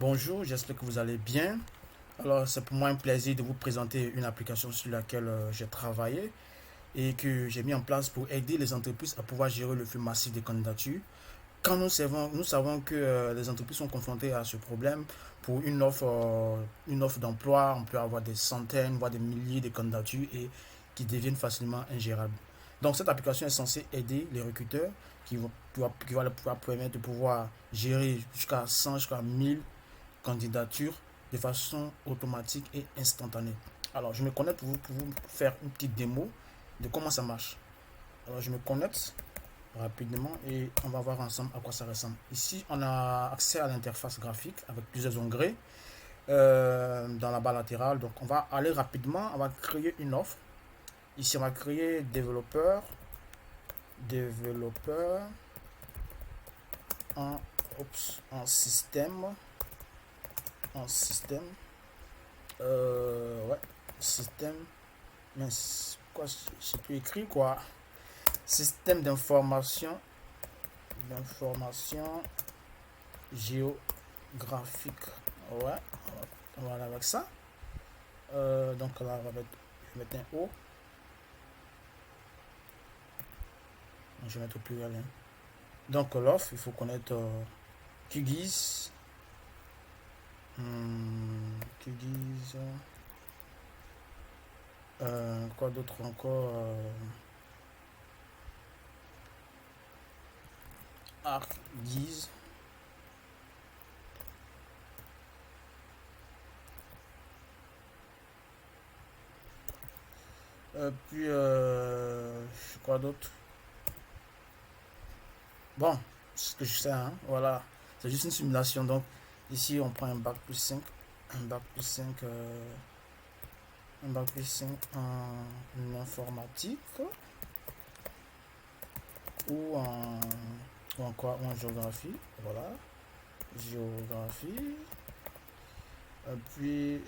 Bonjour, j'espère que vous allez bien. Alors, c'est pour moi un plaisir de vous présenter une application sur laquelle j'ai travaillé et que j'ai mis en place pour aider les entreprises à pouvoir gérer le flux massif des candidatures. Quand nous savons que les entreprises sont confrontées à ce problème, pour une offre d'emploi, on peut avoir des centaines, voire des milliers de candidatures et qui deviennent facilement ingérables. Donc, cette application est censée aider les recruteurs qui va leur pouvoir permettre de pouvoir gérer jusqu'à 100, jusqu'à 1000 candidature de façon automatique et instantanée. Alors, je me connecte pour vous faire une petite démo de comment ça marche. Alors, je me connecte rapidement et on va voir ensemble à quoi ça ressemble. Ici, on a accès à l'interface graphique avec plusieurs onglets dans la barre latérale. Donc, on va aller rapidement, on va créer une offre. Ici, on va créer développeur en, en système, en système. Ouais, système. Mais quoi, j'ai plus écrit quoi. Système d'information géographique. Ouais, on va aller avec ça. Donc là, je vais mettre un O. Je vais mettre au pluriel. Hein. Donc l'offre, il faut connaître QGIS. QGIS. Quoi d'autre encore ArcGIS. Puis quoi d'autre. Bon, c'est ce que je sais, hein, voilà. C'est juste une simulation. Donc ici on prend un bac plus 5. Un bac plus 5 un bac plus 5 en informatique ou en quoi, ou en géographie. Voilà, géographie. Puis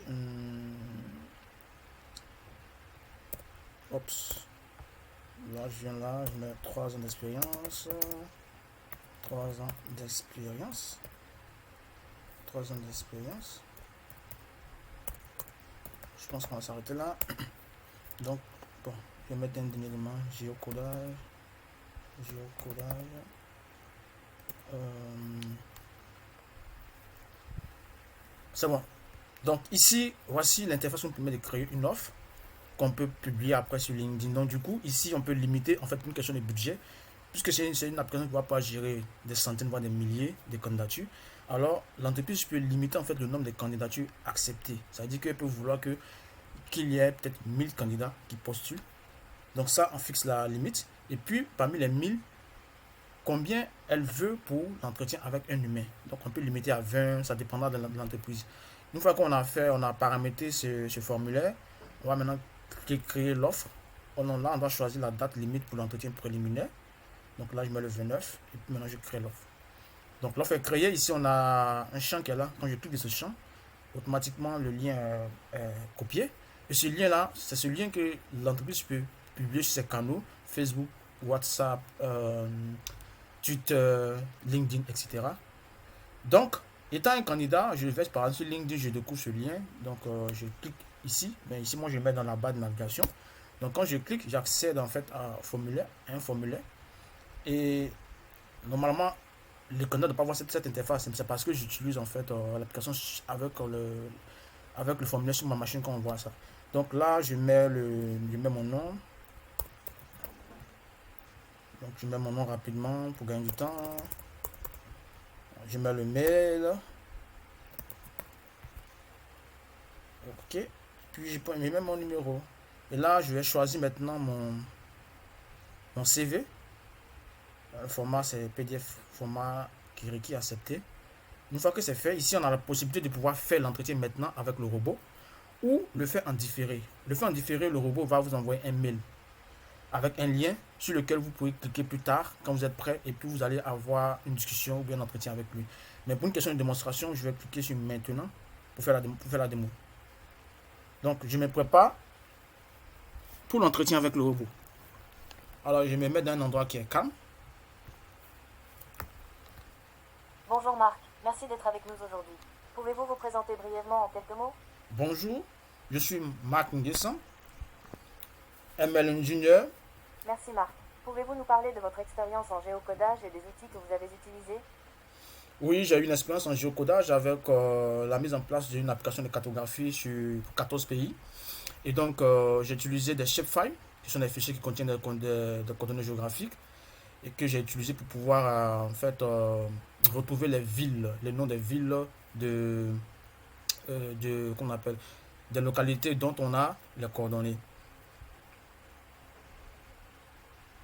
Ops. Là, je viens là, je mets 3 ans d'expérience. 3 ans d'expérience. 3 ans d'expérience. Je pense qu'on va s'arrêter là. Donc, bon, je vais mettre un dernier élément. Géocodage. C'est bon. Donc, ici, voici l'interface qui nous permet de créer une offre qu'on peut publier après sur LinkedIn. Donc, du coup, ici, on peut limiter, en fait, une question de budget, puisque c'est une application qui ne va pas gérer des centaines, voire des milliers de candidatures. Alors, l'entreprise peut limiter, en fait, le nombre de candidatures acceptées. Ça veut dire qu'elle peut vouloir qu'il y ait peut-être 1000 candidats qui postulent. Donc, ça, on fixe la limite. Et puis, parmi les 1000, combien elle veut pour l'entretien avec un humain. Donc, on peut limiter à 20, ça dépendra de l'entreprise. Une fois qu'on a fait, on a paramétré ce formulaire, on va maintenant créer l'offre. Là, on doit choisir la date limite pour l'entretien préliminaire. Donc là, je mets le 29 et puis maintenant, je crée l'offre. Donc, l'offre est créée. Ici, on a un champ qui est là. Quand je clique sur ce champ, automatiquement, le lien est copié. Et ce lien-là, c'est ce lien que l'entreprise peut publier sur ses canaux, Facebook, WhatsApp, Twitter, LinkedIn, etc. Donc, étant un candidat, je vais par exemple sur LinkedIn, je découvre ce lien. Donc, je clique ici. Ben, ici, moi, je le mets dans la barre de navigation. Donc, quand je clique, j'accède en fait à un formulaire. Et normalement, les candidats ne doivent pas voir cette interface. C'est parce que j'utilise en fait l'application avec le formulaire sur ma machine quand on voit ça. Donc là, je mets mon nom. Donc, je mets mon nom rapidement pour gagner du temps. Je mets le mail. Ok. Puis je mets mon numéro. Et là, je vais choisir maintenant mon CV. Le format, c'est PDF, format qui requiert accepté. Une fois que c'est fait, ici, on a la possibilité de pouvoir faire l'entretien maintenant avec le robot ou le faire en différé. Le faire en différé, le robot va vous envoyer un mail avec un lien sur lequel vous pouvez cliquer plus tard quand vous êtes prêt et puis vous allez avoir une discussion ou bien un entretien avec lui. Mais pour une question de démonstration, je vais cliquer sur maintenant pour faire la démo. Donc, je me prépare pour l'entretien avec le robot. Alors, je me mets dans un endroit qui est calme. Bonjour Marc, merci d'être avec nous aujourd'hui. Pouvez-vous vous présenter brièvement en quelques mots? Bonjour, je suis Marc Nguessan, ML Engineer. Merci Marc. Pouvez-vous nous parler de votre expérience en géocodage et des outils que vous avez utilisés? Oui, j'ai eu une expérience en géocodage avec la mise en place d'une application de cartographie sur 14 pays. Et donc, j'ai utilisé des shapefiles, qui sont des fichiers qui contiennent des coordonnées géographiques, et que j'ai utilisé pour pouvoir retrouver les villes, les noms des villes de, qu'on appelle, des localités dont on a les coordonnées.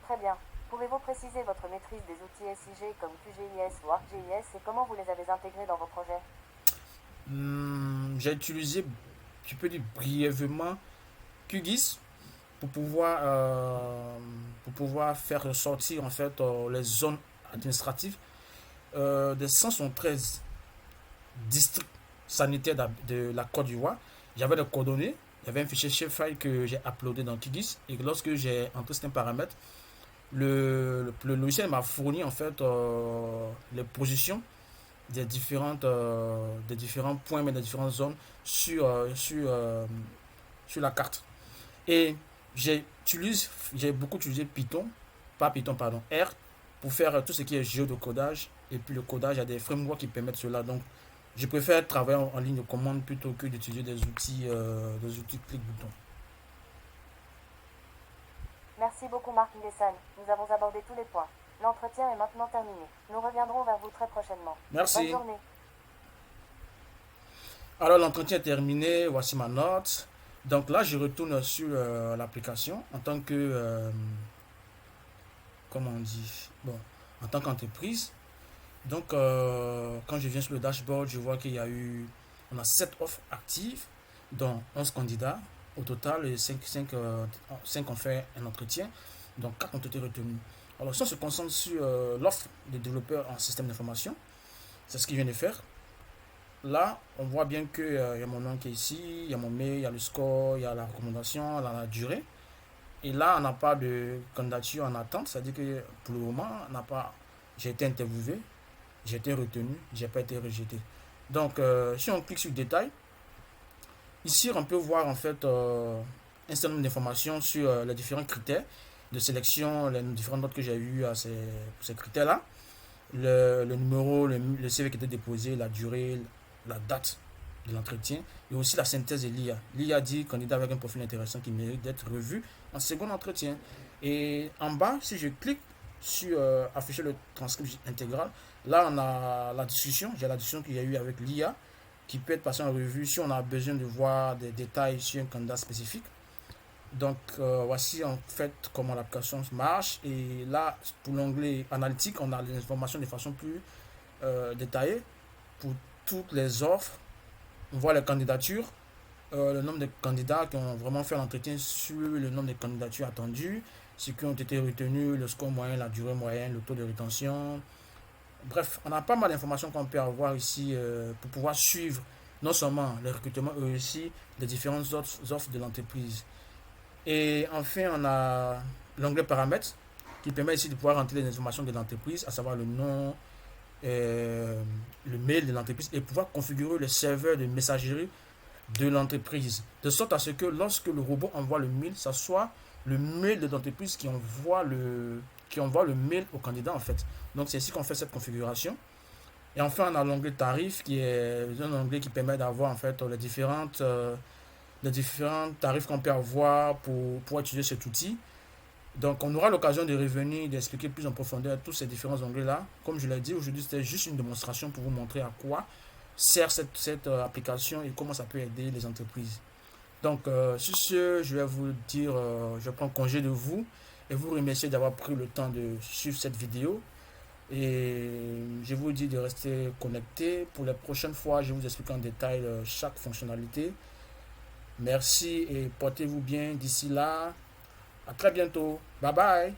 Très bien. Pouvez-vous préciser votre maîtrise des outils SIG comme QGIS ou ArcGIS et comment vous les avez intégrés dans vos projets? J'ai utilisé, tu peux dire brièvement, QGIS pour pouvoir faire sortir en fait les zones administratives des 173 districts sanitaires de la Côte d'Ivoire. J'avais des coordonnées, il y avait un fichier shapefile que j'ai uploadé dans QGIS et lorsque j'ai entré certains paramètres, le logiciel m'a fourni en fait les positions des différents points, mais des différentes zones sur la carte. Et j'ai beaucoup utilisé Python, pas Python, pardon, R, pour faire tout ce qui est géodécodage. Et puis le codage, il y a des frameworks qui permettent cela. Donc, je préfère travailler en ligne de commande plutôt que d'utiliser des outils clic-bouton. Merci beaucoup Marc Nguessan. Nous avons abordé tous les points. L'entretien est maintenant terminé. Nous reviendrons vers vous très prochainement. Bonne Merci. journée. Alors, l'entretien est terminé. Voici ma note. Donc là, je retourne sur l'application en tant que, comment on dit, bon, en tant qu'entreprise. Donc, quand je viens sur le dashboard, je vois on a 7 offres actives, dont 11 candidats. Au total, et 5 ont fait un entretien, donc 4 ont été retenus. Alors, si on se concentre sur l'offre des développeurs en système d'information, c'est ce que je viens de faire. Là, on voit bien qu'il y a mon nom qui est ici, il y a mon mail, il y a le score, il y a la recommandation, la durée. Et là, on n'a pas de candidature en attente, c'est-à-dire que pour le moment, j'ai été interviewé, j'ai été retenu, j'ai pas été rejeté. Donc, si on clique sur détail, ici, on peut voir en fait un certain nombre d'informations sur les différents critères de sélection, les différentes notes que j'ai eues pour ces critères-là. Le numéro, le CV qui était déposé, la durée, la date de l'entretien et aussi la synthèse de l'IA. L'IA dit candidat avec un profil intéressant qui mérite d'être revu en second entretien. Et en bas, si je clique sur afficher le transcript intégral, là on a la discussion, j'ai la discussion qu'il y a eu avec l'IA qui peut être passée en revue si on a besoin de voir des détails sur un candidat spécifique. Donc voici en fait comment l'application marche et là pour l'onglet analytique on a les informations de façon plus détaillée pour toutes les offres. On voit les candidatures, le nombre de candidats qui ont vraiment fait l'entretien sur le nombre de candidatures attendues, ceux qui ont été retenus, le score moyen, la durée moyenne, le taux de rétention. Bref, on a pas mal d'informations qu'on peut avoir ici pour pouvoir suivre non seulement le recrutement mais aussi les différentes offres de l'entreprise. Et enfin, on a l'onglet paramètres qui permet ici de pouvoir rentrer les informations de l'entreprise, à savoir le nom, le mail de l'entreprise et pouvoir configurer le serveur de messagerie de l'entreprise. De sorte à ce que lorsque le robot envoie le mail, ça soit le mail de l'entreprise qui envoie le mail au candidat en fait. Donc c'est ici qu'on fait cette configuration. Et enfin, on a l'onglet tarif qui est un onglet qui permet d'avoir en fait les différents tarifs qu'on peut avoir pour utiliser cet outil. Donc, on aura l'occasion de revenir, d'expliquer plus en profondeur tous ces différents onglets-là. Comme je l'ai dit, aujourd'hui, c'était juste une démonstration pour vous montrer à quoi sert cette application et comment ça peut aider les entreprises. Donc, sur ce, je vais vous dire, je prends congé de vous et vous remercier d'avoir pris le temps de suivre cette vidéo. Et je vous dis de rester connecté. Pour les prochaines fois, je vais vous expliquer en détail chaque fonctionnalité. Merci et portez-vous bien d'ici là. À très bientôt. Bye bye.